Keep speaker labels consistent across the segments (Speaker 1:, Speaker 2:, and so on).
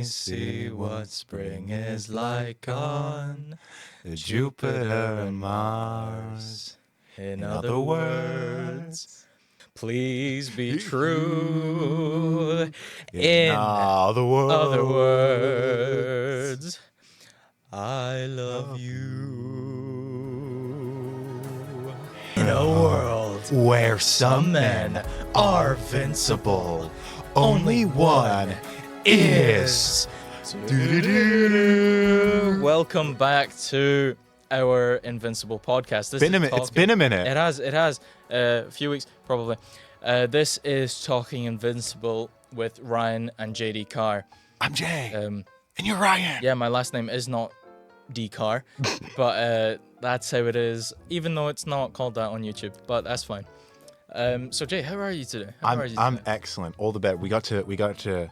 Speaker 1: me see what spring is like on Jupiter and Mars. In other words, please be true. In
Speaker 2: other
Speaker 1: other words, I love you. In a world
Speaker 2: where some men are invincible, only one is.
Speaker 1: Welcome back to our Invincible podcast.
Speaker 2: It's been a minute.
Speaker 1: It has. A few weeks, probably. This is Talking Invincible with Ryan and JD Carr.
Speaker 2: I'm Jay, and you're Ryan.
Speaker 1: Yeah, my last name is not D Carr, but that's how it is, even though it's not called that on YouTube, but that's fine. So Jay, how are you today?
Speaker 2: I'm excellent. All the better. We got to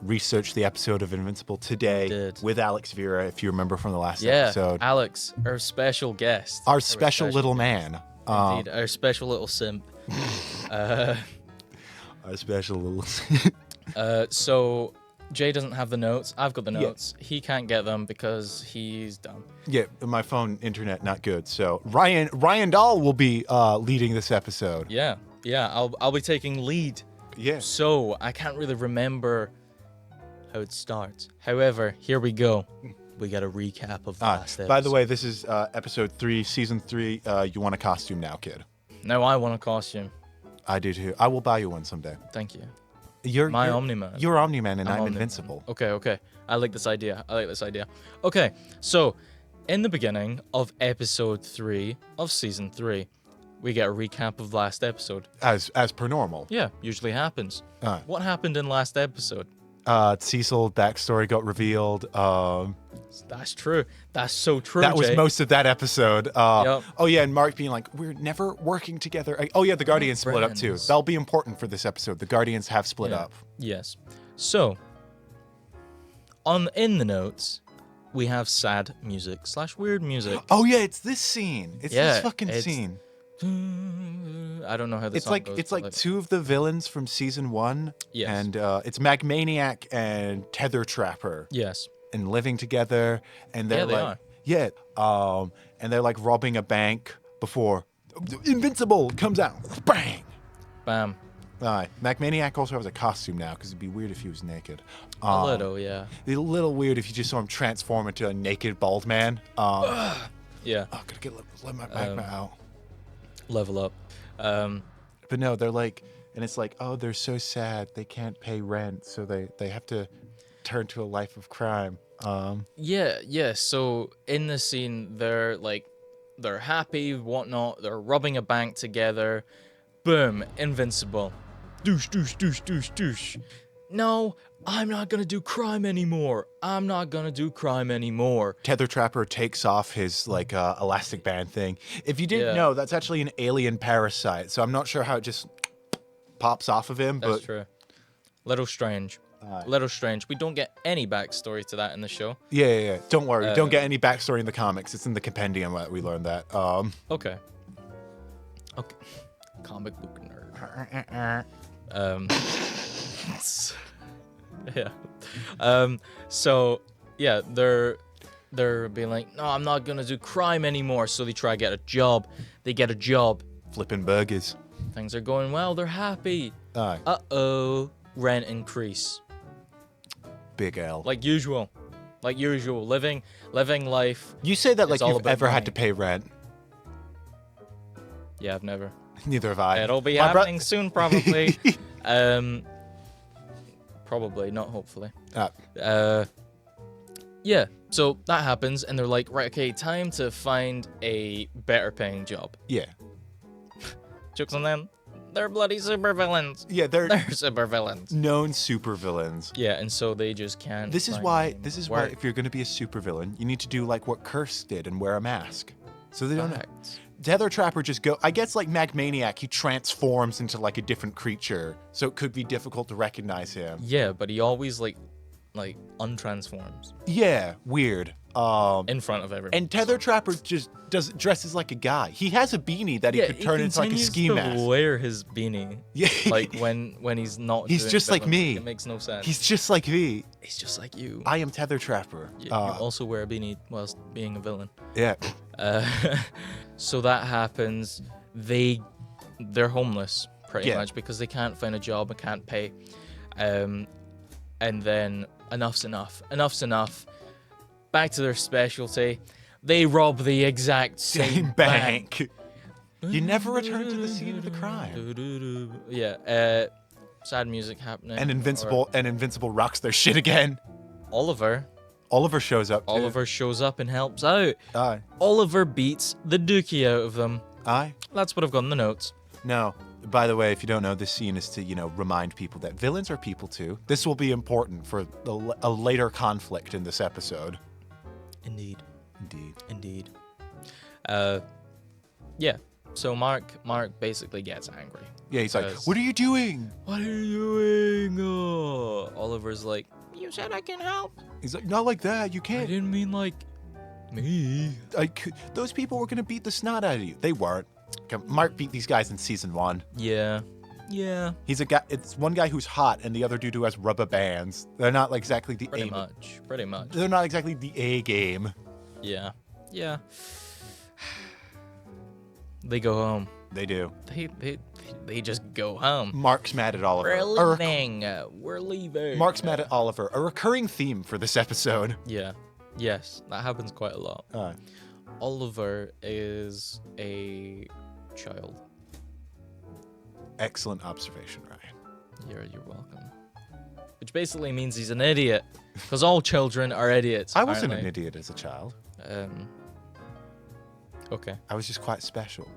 Speaker 2: research the episode of Invincible today with Alex Vera, if you remember from the last episode.
Speaker 1: Yeah, Alex, our special guest.
Speaker 2: Our special little man.
Speaker 1: Indeed, our special little simp.
Speaker 2: Our special little
Speaker 1: So Jay doesn't have the notes. I've got the notes. Yeah. He can't get them because he's dumb.
Speaker 2: Yeah, my phone internet not good. So Ryan Dahl will be leading this episode.
Speaker 1: Yeah. I'll be taking lead.
Speaker 2: Yeah.
Speaker 1: So I can't really remember how it starts. However, here we go. We got a recap of the last episode.
Speaker 2: By the way, this is episode 3, season 3. You want a costume now, kid?
Speaker 1: No, I want a costume.
Speaker 2: I do too. I will buy you one someday.
Speaker 1: Thank you.
Speaker 2: You're
Speaker 1: Omni-Man.
Speaker 2: You're Omni-Man, and I'm
Speaker 1: Omni-Man.
Speaker 2: Invincible.
Speaker 1: Okay. I like this idea. Okay, so in the beginning of episode 3 of season 3, we get a recap of last episode.
Speaker 2: As per normal.
Speaker 1: Yeah, usually happens. What happened in last episode?
Speaker 2: Cecil backstory got revealed.
Speaker 1: That's true. That's so true.
Speaker 2: That was
Speaker 1: Jay.
Speaker 2: most of that episode.
Speaker 1: Yep.
Speaker 2: Oh yeah, and Mark being like, "We're never working together." Oh yeah, the Guardians split up too. That'll be important for this episode. The Guardians have split up.
Speaker 1: Yes. So, in the notes, we have sad music / weird music.
Speaker 2: Oh yeah, it's this scene. It's this fucking scene.
Speaker 1: I don't know how this song goes.
Speaker 2: It's like two of the villains from season 1.
Speaker 1: Yes.
Speaker 2: And it's Magmaniac and Tether Trapper.
Speaker 1: Yes.
Speaker 2: And living together, and they're
Speaker 1: they
Speaker 2: like,
Speaker 1: are.
Speaker 2: And they're like robbing a bank before Invincible comes out. Bang.
Speaker 1: Bam.
Speaker 2: Magmaniac also has a costume now because it'd be weird if he was naked.
Speaker 1: A little, yeah.
Speaker 2: It'd be a little weird if you just saw him transform into a naked bald man.
Speaker 1: Yeah.
Speaker 2: Oh, gotta let my magma out.
Speaker 1: Level up.
Speaker 2: But no, they're like, and it's like, oh, they're so sad they can't pay rent, so they have to turn to a life of crime.
Speaker 1: Yeah. So in the scene, they're happy, whatnot. They're robbing a bank together. Boom, Invincible. Douche. No, I'm not gonna do crime anymore.
Speaker 2: Tether Trapper takes off his elastic band thing. If you didn't know, that's actually an alien parasite. So I'm not sure how it just pops off of him.
Speaker 1: That's true. Little strange. We don't get any backstory to that in the show.
Speaker 2: Yeah. Don't worry. Don't get any backstory in the comics. It's in the compendium that we learned that.
Speaker 1: Okay. Comic book nerd. Yeah. So yeah, they're being like, no, I'm not gonna do crime anymore. So they try to get a job. They get a job.
Speaker 2: Flipping burgers.
Speaker 1: Things are going well. They're happy.
Speaker 2: Aye.
Speaker 1: Rent increase.
Speaker 2: Big L.
Speaker 1: Like usual. Living life.
Speaker 2: You say that like you've ever had to pay rent.
Speaker 1: Yeah, I've never.
Speaker 2: Neither have I.
Speaker 1: It'll be happening soon, probably. Probably, not hopefully. Yeah, so that happens, and they're like, right, okay, time to find a better paying job.
Speaker 2: Yeah.
Speaker 1: Jokes on them. They're bloody supervillains.
Speaker 2: Yeah, they're
Speaker 1: supervillains.
Speaker 2: Known supervillains.
Speaker 1: Yeah, and so they just can't.
Speaker 2: This is why if you're going to be a supervillain, you need to do like what Curse did and wear a mask. So they don't know. Tether Trapper just I guess like Magmaniac, he transforms into like a different creature, so it could be difficult to recognize him.
Speaker 1: Yeah, but he always like untransforms.
Speaker 2: Yeah, weird.
Speaker 1: in front of everyone.
Speaker 2: And Tether Trapper just dresses like a guy. He has a beanie that he could turn into like a ski mask.
Speaker 1: He continues to wear his beanie.
Speaker 2: Yeah.
Speaker 1: Like when he's not.
Speaker 2: He's just like me.
Speaker 1: It makes no sense.
Speaker 2: He's just like me.
Speaker 1: He's just like you.
Speaker 2: I am Tether Trapper.
Speaker 1: You also wear a beanie whilst being a villain.
Speaker 2: Yeah.
Speaker 1: So that happens. They're homeless pretty much because they can't find a job and can't pay. And then enough's enough. Enough's enough. Back to their specialty. They rob the exact same bank.
Speaker 2: You never return to the scene of the crime.
Speaker 1: Yeah. Sad music happening.
Speaker 2: And Invincible rocks their shit again.
Speaker 1: Oliver
Speaker 2: shows up too.
Speaker 1: Oliver shows up and helps out.
Speaker 2: Aye.
Speaker 1: Oliver beats the dookie out of them.
Speaker 2: Aye.
Speaker 1: That's what I've got in the notes.
Speaker 2: No. By the way, if you don't know, this scene is to, remind people that villains are people too. This will be important for a later conflict in this episode.
Speaker 1: Indeed.
Speaker 2: Yeah.
Speaker 1: So Mark basically gets angry.
Speaker 2: Yeah, he's like, "What are you doing?
Speaker 1: What are you doing?" Oliver's like, "You said I can help."
Speaker 2: He's like, "Not like that. You
Speaker 1: I
Speaker 2: can't."
Speaker 1: didn't mean like me.
Speaker 2: Those people were gonna beat the snot out of you. They weren't. Mark beat these guys in season 1.
Speaker 1: Yeah.
Speaker 2: He's a guy. It's one guy who's hot and the other dude who has rubber bands. They're not like exactly the
Speaker 1: Pretty much.
Speaker 2: They're not exactly the A game.
Speaker 1: Yeah. They go home.
Speaker 2: They do.
Speaker 1: They just go home.
Speaker 2: Mark's mad at Oliver.
Speaker 1: We're leaving.
Speaker 2: Mark's mad at Oliver. A recurring theme for this episode.
Speaker 1: Yeah. Yes, that happens quite a lot. Oliver is a child.
Speaker 2: Excellent observation, Ryan.
Speaker 1: You're welcome. Which basically means he's an idiot, because all children are idiots.
Speaker 2: I wasn't an idiot as a child.
Speaker 1: Okay.
Speaker 2: I was just quite special.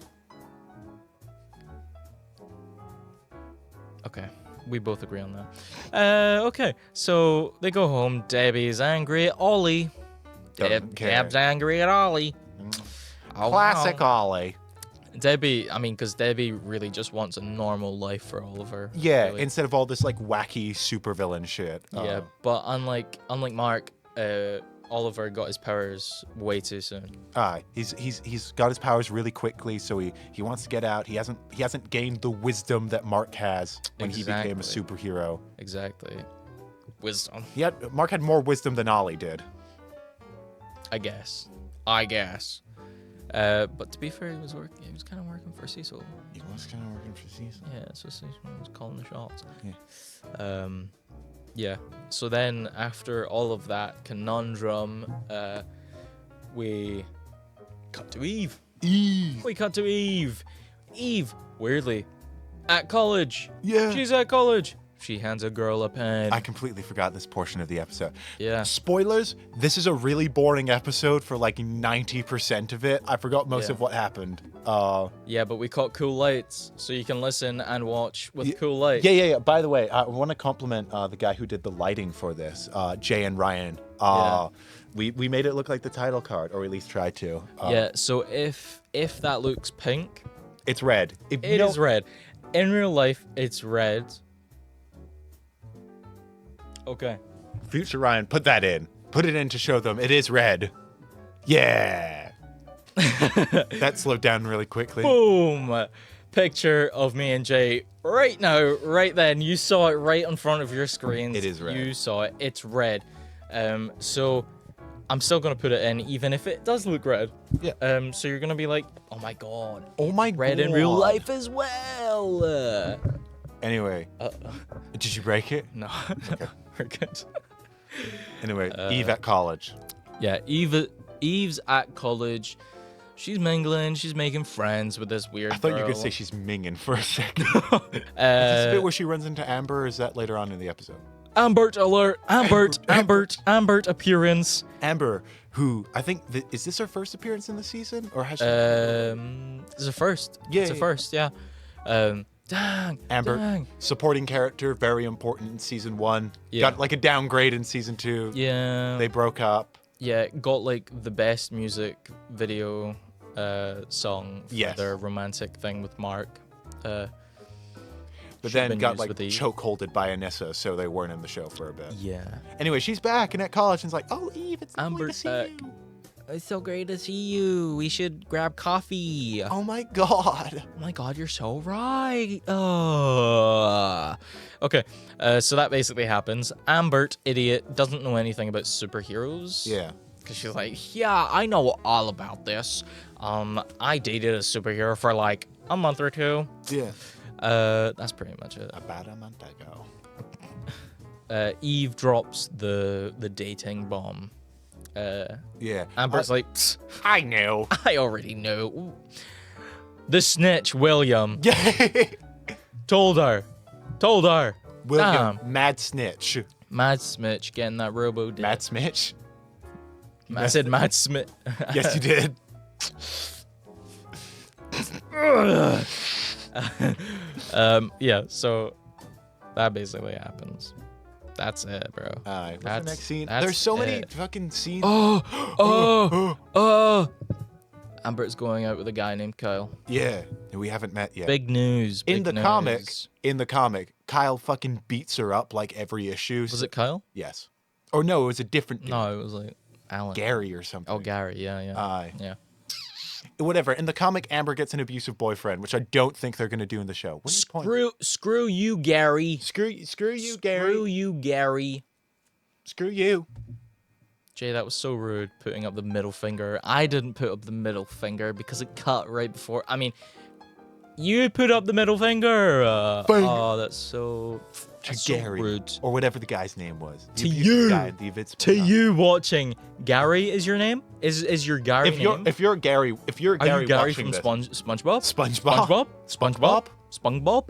Speaker 1: Okay. We both agree on that. Okay. So they go home. Debbie's angry at Ollie. Deb's angry at Ollie.
Speaker 2: Classic Ollie.
Speaker 1: Debbie, because Debbie really just wants a normal life for Oliver.
Speaker 2: Yeah,
Speaker 1: really.
Speaker 2: Instead of all this like wacky supervillain shit.
Speaker 1: Yeah, but unlike Mark, Oliver got his powers way too soon.
Speaker 2: He's got his powers really quickly, so he wants to get out. He hasn't gained the wisdom that Mark has when he became a superhero.
Speaker 1: Exactly. Wisdom.
Speaker 2: Mark had more wisdom than Ollie did.
Speaker 1: I guess. But to be fair, he was kind of working for Cecil.
Speaker 2: He was kind of working for Cecil.
Speaker 1: Yeah, so Cecil was calling the shots.
Speaker 2: Yeah.
Speaker 1: Yeah. So then, after all of that conundrum, we cut to Eve. We cut to Eve. Eve, weirdly, at college.
Speaker 2: Yeah.
Speaker 1: She's at college. She hands a girl a pen.
Speaker 2: I completely forgot this portion of the episode.
Speaker 1: Yeah.
Speaker 2: Spoilers, this is a really boring episode for like 90% of it. I forgot most of what happened.
Speaker 1: Yeah, but we caught cool lights, so you can listen and watch with cool lights.
Speaker 2: Yeah. By the way, I want to compliment the guy who did the lighting for this, Jay and Ryan. We made it look like the title card, or at least tried to.
Speaker 1: Yeah, so if that looks pink...
Speaker 2: It's red.
Speaker 1: It is red. In real life, it's red. Okay.
Speaker 2: Future Ryan, put that in. Put it in to show them it is red. Yeah. That slowed down really quickly.
Speaker 1: Boom. Picture of me and Jay right now, right then. You saw it right in front of your screens.
Speaker 2: It is red.
Speaker 1: You saw it. It's red. So I'm still going to put it in, even if it does look red.
Speaker 2: Yeah.
Speaker 1: So you're going to be like, oh my God.
Speaker 2: Oh my God.
Speaker 1: Red in real life as well.
Speaker 2: Anyway. Did you break it?
Speaker 1: No. We're good.
Speaker 2: Anyway, Eve at college.
Speaker 1: Yeah, Eve's at college. She's mingling. She's making friends with this weird
Speaker 2: I thought
Speaker 1: girl.
Speaker 2: you were going to say she's minging for a second. Is this a bit where she runs into Amber, or is that later on in the episode?
Speaker 1: Ambert alert. Ambert appearance.
Speaker 2: Amber, who I think, is this her first appearance in the season? Or has she?
Speaker 1: It's a first.
Speaker 2: Yeah.
Speaker 1: It's a first, yeah.
Speaker 2: Amber, supporting character, very important in season 1.
Speaker 1: Yeah.
Speaker 2: Got like a downgrade in season 2.
Speaker 1: Yeah.
Speaker 2: They broke up.
Speaker 1: Yeah, got like the best music video song for their romantic thing with Mark.
Speaker 2: but
Speaker 1: Should've
Speaker 2: then
Speaker 1: been
Speaker 2: got
Speaker 1: used
Speaker 2: like
Speaker 1: with Eve.
Speaker 2: chokeholded by Anissa, so they weren't in the show for a bit.
Speaker 1: Yeah.
Speaker 2: Anyway, she's back and at college and it's like, oh, Eve, it's lovely to
Speaker 1: Amber's
Speaker 2: see
Speaker 1: back.
Speaker 2: you.
Speaker 1: It's so great to see you. We should grab coffee.
Speaker 2: Oh my god.
Speaker 1: Oh my god, you're so right. Okay, so that basically happens. Ambert, idiot, doesn't know anything about superheroes.
Speaker 2: Yeah.
Speaker 1: Because she's like, yeah, I know all about this. I dated a superhero for like a month or two.
Speaker 2: Yeah.
Speaker 1: That's pretty much it.
Speaker 2: About a month ago.
Speaker 1: Eve drops the dating bomb.
Speaker 2: Yeah.
Speaker 1: Amber's like, "Psst,
Speaker 2: I knew.
Speaker 1: I already know. The snitch, William,
Speaker 2: Yeah.
Speaker 1: told her.
Speaker 2: William,
Speaker 1: Damn.
Speaker 2: mad snitch.
Speaker 1: Mad Smitch getting that robo dick.
Speaker 2: Mad snitch?
Speaker 1: I said Mad Smith.
Speaker 2: Yes, you did.
Speaker 1: Yeah, so that basically happens. That's it, bro.
Speaker 2: What's the next scene?
Speaker 1: that's
Speaker 2: There's so many
Speaker 1: it.
Speaker 2: fucking scenes.
Speaker 1: Oh. Amber's going out with a guy named Kyle.
Speaker 2: Yeah, we haven't met yet.
Speaker 1: Big news.
Speaker 2: in
Speaker 1: big
Speaker 2: the comic, Kyle fucking beats her up like every issue.
Speaker 1: Was it Kyle?
Speaker 2: Yes. Or no, it was a different dude.
Speaker 1: No, it was like Alan.
Speaker 2: Gary or something.
Speaker 1: Oh, Gary. Yeah.
Speaker 2: Aye.
Speaker 1: Yeah.
Speaker 2: Whatever. In the comic, Amber gets an abusive boyfriend, which I don't think they're going to do in the show. What's the point?
Speaker 1: Screw you, Gary.
Speaker 2: Screw you, Gary.
Speaker 1: Screw you, Gary.
Speaker 2: Screw you.
Speaker 1: Jay, that was so rude, putting up the middle finger. I didn't put up the middle finger because it cut right before. I mean, you put up the middle finger. Oh, that's so
Speaker 2: Gary,
Speaker 1: rude.
Speaker 2: or whatever the guy's name was. The
Speaker 1: To
Speaker 2: abusive
Speaker 1: you.
Speaker 2: guy in the Invincible
Speaker 1: To
Speaker 2: comic.
Speaker 1: you watching, Gary is your name? Is your Gary name?
Speaker 2: If you're Gary
Speaker 1: Are you Gary
Speaker 2: watching
Speaker 1: from
Speaker 2: this,
Speaker 1: SpongeBob?
Speaker 2: SpongeBob.
Speaker 1: SpongeBob? SpongeBob?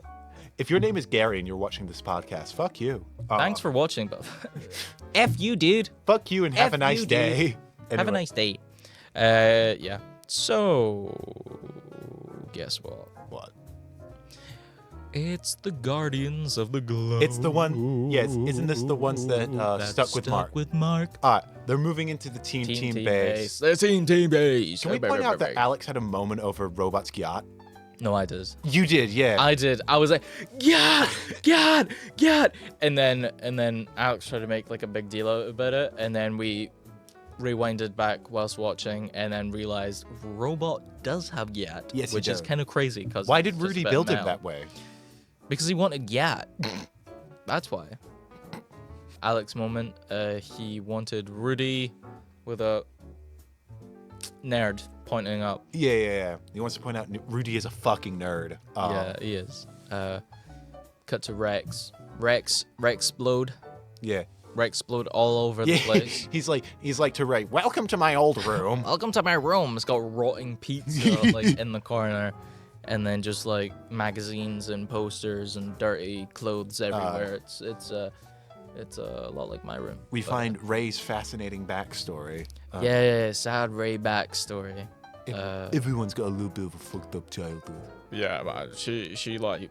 Speaker 2: If your name is Gary and you're watching this podcast, fuck you.
Speaker 1: Thanks for watching, but F you, dude.
Speaker 2: Fuck you and have a nice
Speaker 1: you, dude.
Speaker 2: day.
Speaker 1: Have a
Speaker 2: Anyway.
Speaker 1: nice day. Yeah. So, guess what?
Speaker 2: What?
Speaker 1: It's the Guardians of the Globe.
Speaker 2: It's the one. Yes, isn't this the ones that stuck with Mark?
Speaker 1: With Mark.
Speaker 2: They're moving into the team base.
Speaker 1: base. The team base.
Speaker 2: Can we point out that Alex had a moment over Robot's yacht?
Speaker 1: No, I did.
Speaker 2: You did, yeah.
Speaker 1: I did. I was like, God, and then Alex tried to make like a big deal out about it, and then we rewinded back whilst watching, and then realized Robot does have Yat,
Speaker 2: Yes, he
Speaker 1: which is
Speaker 2: does.
Speaker 1: kind of crazy. Because
Speaker 2: Why did Rudy build him that way?
Speaker 1: Because he wanted Yat. That's why. Alex moment. He wanted Rudy with a nerd pointing up.
Speaker 2: Yeah. He wants to point out Rudy is a fucking nerd.
Speaker 1: Yeah, he is. Cut to Rex. Rex explode.
Speaker 2: Yeah.
Speaker 1: Rex explode all over the place.
Speaker 2: he's like to Ray, welcome to my old room.
Speaker 1: Welcome to my room. It's got rotting pizza like in the corner, and then just like magazines and posters and dirty clothes everywhere. It's a lot like my room.
Speaker 2: We find Ray's fascinating backstory.
Speaker 1: Yeah, sad Ray backstory.
Speaker 2: Everyone's got a little bit of a fucked up childhood.
Speaker 1: Yeah, but she like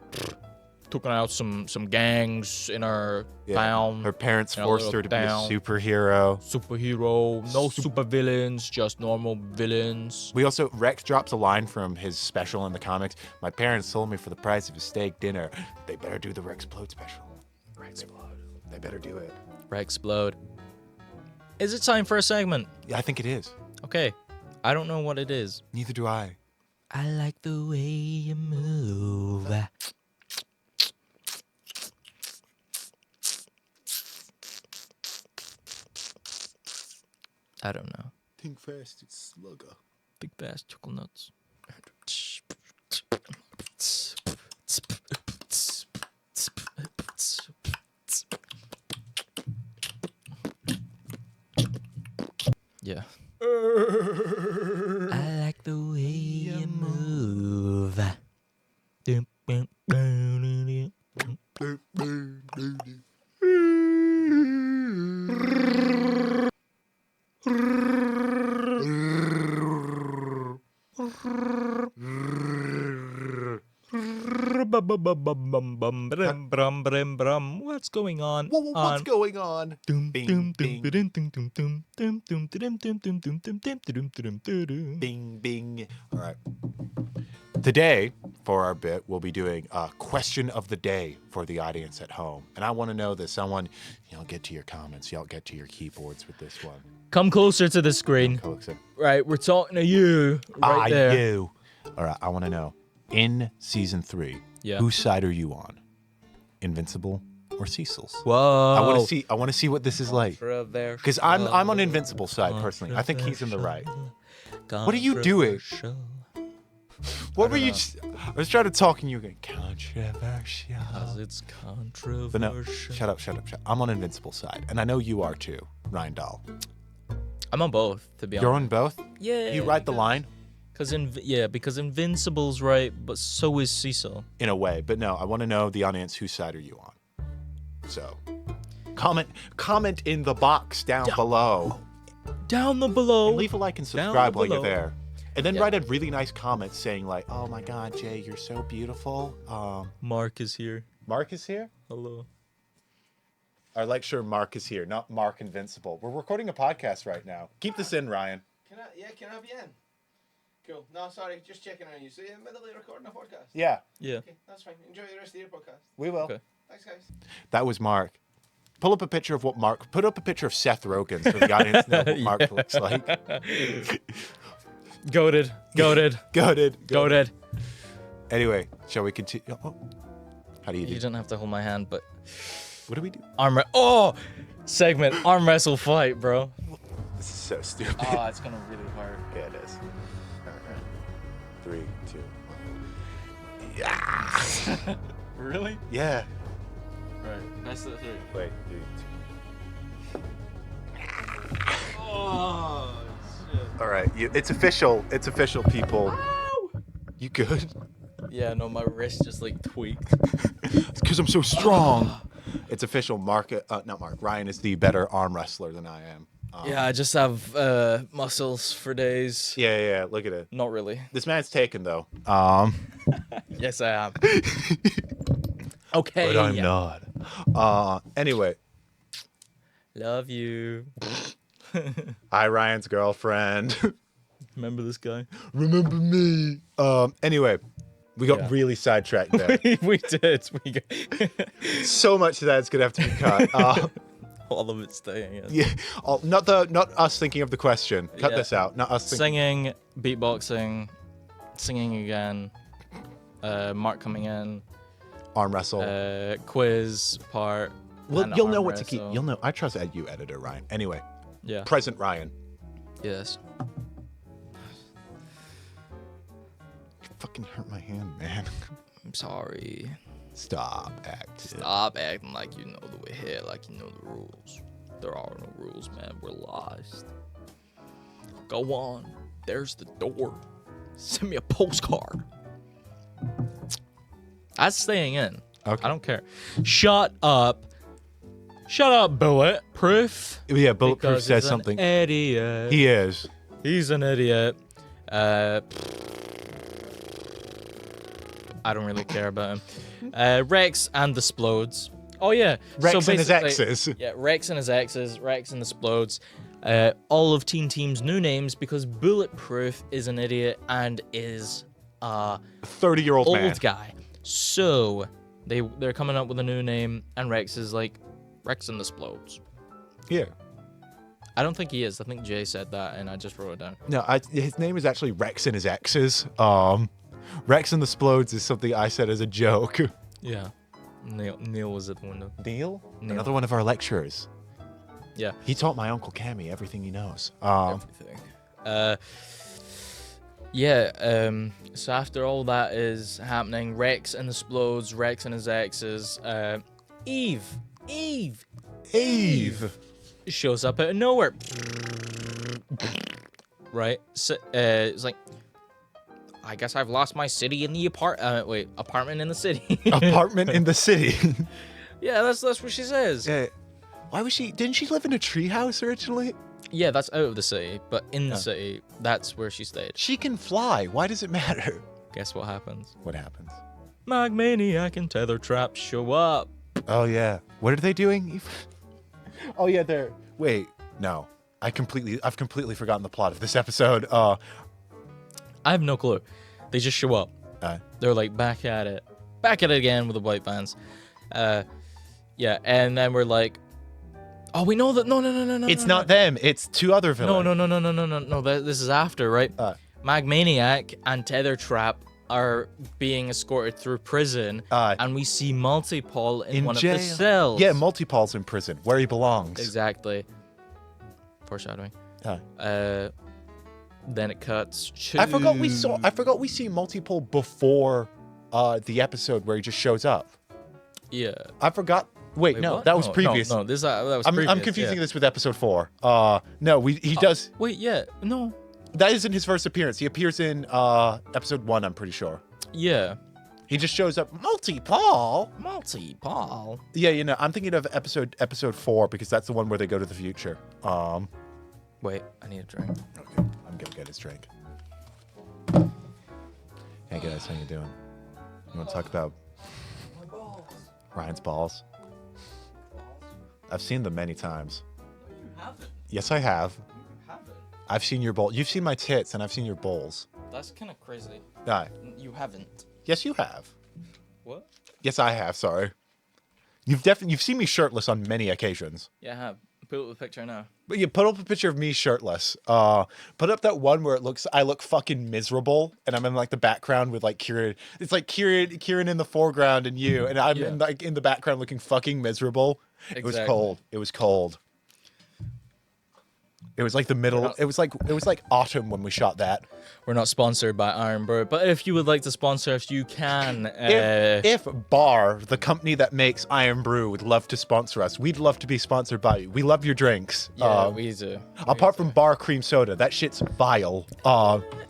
Speaker 1: took out some gangs in her town.
Speaker 2: Her parents
Speaker 1: in a
Speaker 2: forced
Speaker 1: little
Speaker 2: her to be a
Speaker 1: town.
Speaker 2: superhero.
Speaker 1: Superhero, no super villains, just normal villains.
Speaker 2: We also, Rex drops a line from his special in the comics. My parents sold me for the price of a steak dinner. They better do the Rexplode special. Rexplode. They better do it.
Speaker 1: Rexplode. Is it time for a segment?
Speaker 2: Yeah, I think it is.
Speaker 1: Okay. I don't know what it is.
Speaker 2: Neither do I.
Speaker 1: I like the way you move. I don't know.
Speaker 2: Think fast, it's slugger.
Speaker 1: Big fast chocolate nuts. Yeah. I like the way you move. What's going on?
Speaker 2: What's going on? Bing, bing. Bing, bing. All right. Today, for our bit, we'll be doing a question of the day for the audience at home. And I want to know that someone, y'all get to your comments, y'all get to your keyboards with this one.
Speaker 1: Come closer to the screen.
Speaker 2: Closer.
Speaker 1: Right, we're talking to you right there.
Speaker 2: You. All right, I want to know, in season 3,
Speaker 1: Yeah.
Speaker 2: whose side are you on? Invincible or Cecil's?
Speaker 1: Whoa.
Speaker 2: I want to see what this is like. Because I'm on Invincible's side personally. I think he's in the right. What are you doing? What were you? I was trying to talk and you were going controversial.
Speaker 1: Because it's controversial.
Speaker 2: But no, shut up. I'm on Invincible's side, and I know you are too, Ryan Dahl.
Speaker 1: I'm on both, to be honest.
Speaker 2: You're on both?
Speaker 1: Yeah.
Speaker 2: You ride the line?
Speaker 1: Because Invincible's right, but so is Cecil.
Speaker 2: In a way, but no, I want to know the audience, whose side are you on? So, comment in the box down below.
Speaker 1: Down below.
Speaker 2: And leave a like and subscribe while you're there. And then write a really nice comment saying like, oh my God, Jay, you're so beautiful.
Speaker 1: Mark is here.
Speaker 2: Mark is here?
Speaker 1: Hello.
Speaker 2: Our lecturer Mark is here, not Mark Invincible. We're recording a podcast right now. Keep this in, Ryan.
Speaker 3: Can I have you in? Cool. No, sorry, just checking on you. So you're in the middle of recording a podcast?
Speaker 2: Yeah.
Speaker 1: Yeah.
Speaker 3: Okay, that's fine. Enjoy the rest of your podcast.
Speaker 2: We will.
Speaker 1: Okay.
Speaker 3: Thanks, guys.
Speaker 2: That was Mark. Put up a picture of Seth Rogen so the audience know what Mark looks like.
Speaker 1: Goated.
Speaker 2: Anyway, shall we continue? Oh, how do you do?
Speaker 1: You don't have to hold my hand, but
Speaker 2: What do we do?
Speaker 1: Segment arm wrestle fight, bro.
Speaker 2: This is so stupid.
Speaker 1: Oh, it's gonna really hurt.
Speaker 2: Yeah, it is. All right. 3, 2, 1. Yeah.
Speaker 1: Really?
Speaker 2: Yeah.
Speaker 1: Right. Best of 3.
Speaker 2: Wait. 3, 2.
Speaker 1: Oh shit.
Speaker 2: All right. It's official. It's official, people.
Speaker 1: Ow!
Speaker 2: You good?
Speaker 1: Yeah, no, my wrist just like tweaked.
Speaker 2: It's because I'm so strong. It's official. Ryan is the better arm wrestler than I am.
Speaker 1: Yeah, I just have muscles for days.
Speaker 2: Yeah. Look at it.
Speaker 1: Not really.
Speaker 2: This man's taken though.
Speaker 1: Yes, I am. Okay.
Speaker 2: But I'm not. Anyway.
Speaker 1: Love you.
Speaker 2: Hi, Ryan's girlfriend.
Speaker 1: Remember this guy?
Speaker 2: Remember me. Anyway, we got really sidetracked there.
Speaker 1: we did.
Speaker 2: So much of that's gonna have to be cut.
Speaker 1: All of it staying.
Speaker 2: Yeah. Not us thinking of the question. Cut this out. Not us
Speaker 1: singing, beatboxing, singing again. Mark coming in.
Speaker 2: Arm wrestle.
Speaker 1: Quiz part.
Speaker 2: Well, you'll know what to keep. You'll know. I trust you, editor Ryan. Anyway.
Speaker 1: Yeah.
Speaker 2: Present Ryan.
Speaker 1: Yes.
Speaker 2: You fucking hurt my hand, man.
Speaker 1: I'm sorry.
Speaker 2: Stop acting.
Speaker 1: Stop acting like you know the way here, like you know the rules. There are no rules, man. We're lost. Go on. There's the door. Send me a postcard. That's staying in.
Speaker 2: Okay.
Speaker 1: I don't care. Shut up. Shut up, Bulletproof.
Speaker 2: Yeah, Bulletproof
Speaker 1: Because
Speaker 2: says
Speaker 1: he's
Speaker 2: something.
Speaker 1: An idiot.
Speaker 2: He is.
Speaker 1: He's an idiot. I don't really care about him. Rex and the Splodes. Oh yeah.
Speaker 2: Rex and his exes.
Speaker 1: Yeah, Rex and his exes. Rex and the Splodes. All of Teen Team's new names because Bulletproof is an idiot and is a
Speaker 2: 30-year-old man.
Speaker 1: old guy. So they're coming up with a new name, and Rex is like Rex and the Splodes.
Speaker 2: Yeah.
Speaker 1: I don't think he is. I think Jay said that, and I just wrote it down.
Speaker 2: No, his name is actually Rex and his exes. Rex and the Splodes is something I said as a joke.
Speaker 1: Yeah. Neil was at the window.
Speaker 2: Neil? Another one of our lecturers.
Speaker 1: Yeah.
Speaker 2: He taught my Uncle Cammy everything he knows.
Speaker 1: Everything. So after all that is happening, Rex and the Splodes, Rex and his exes, Eve shows up out of nowhere. Right? So, it's like, I guess I've lost my city in the apartment in the city.
Speaker 2: Apartment in the city.
Speaker 1: Yeah, that's what she says.
Speaker 2: Yeah. Why was she? Didn't she live in a treehouse originally?
Speaker 1: Yeah, that's out of the city, but in the city, that's where she stayed.
Speaker 2: She can fly. Why does it matter?
Speaker 1: Guess what happens?
Speaker 2: What happens?
Speaker 1: Magmaniac and Tether Trap show up.
Speaker 2: Oh yeah. What are they doing? Oh yeah, they're. Wait, no. I've completely forgotten the plot of this episode.
Speaker 1: I have no clue. They just show up. they're like back at it again with the white vans. Yeah, and then we're like, oh, we know that. No.
Speaker 2: It's not them. It's two other villains.
Speaker 1: No. This is after, right? Magmaniac and Tether Trap are being escorted through prison, and we see Multi-Paul in one
Speaker 2: jail.
Speaker 1: of the cells.
Speaker 2: Yeah, Multi-Paul's in prison, where he belongs.
Speaker 1: Exactly. Foreshadowing. Then it cuts to...
Speaker 2: I forgot we see Multi-Paul before the episode where he just shows up.
Speaker 1: Yeah.
Speaker 2: I forgot. Wait, no,
Speaker 1: what?
Speaker 2: that was previous.
Speaker 1: No, that was previous.
Speaker 2: I'm confusing this with episode 4. No, he does.
Speaker 1: Wait, yeah, no.
Speaker 2: That isn't his first appearance. He appears in episode 1, I'm pretty sure.
Speaker 1: Yeah.
Speaker 2: He just shows up. Multi-Paul. Yeah, I'm thinking of episode 4 because that's the one where they go to the future.
Speaker 1: Wait, I need a drink.
Speaker 2: Okay, I'm gonna get his drink. Hey guys, how you doing? You want to talk about Ryan's balls? I've seen them many times.
Speaker 3: No, you haven't.
Speaker 2: Yes, I have.
Speaker 3: You haven't.
Speaker 2: I've seen your bowl. You've seen my tits, and I've seen your bowls.
Speaker 1: That's kind of crazy.
Speaker 2: Aye.
Speaker 1: You haven't.
Speaker 2: Yes, you have.
Speaker 1: What?
Speaker 2: Yes, I have. Sorry. You've seen me shirtless on many occasions.
Speaker 1: Yeah, I have. Put up the picture now.
Speaker 2: But you put up a picture of me shirtless. Put up that one where I look fucking miserable, and I'm in like the background with like Kieran. It's like Kieran in the foreground and you, and I'm in the background looking fucking miserable.
Speaker 1: Exactly.
Speaker 2: It was cold. It was cold. It was like the middle. It was like autumn when we shot that.
Speaker 1: We're not sponsored by Iron Bird, but if you would like to sponsor us, you can.
Speaker 2: If Bar, the company that makes Iron Brew, would love to sponsor us, we'd love to be sponsored by you. We love your drinks.
Speaker 1: Yeah, we do.
Speaker 2: Apart from Bar cream soda, that shit's vile.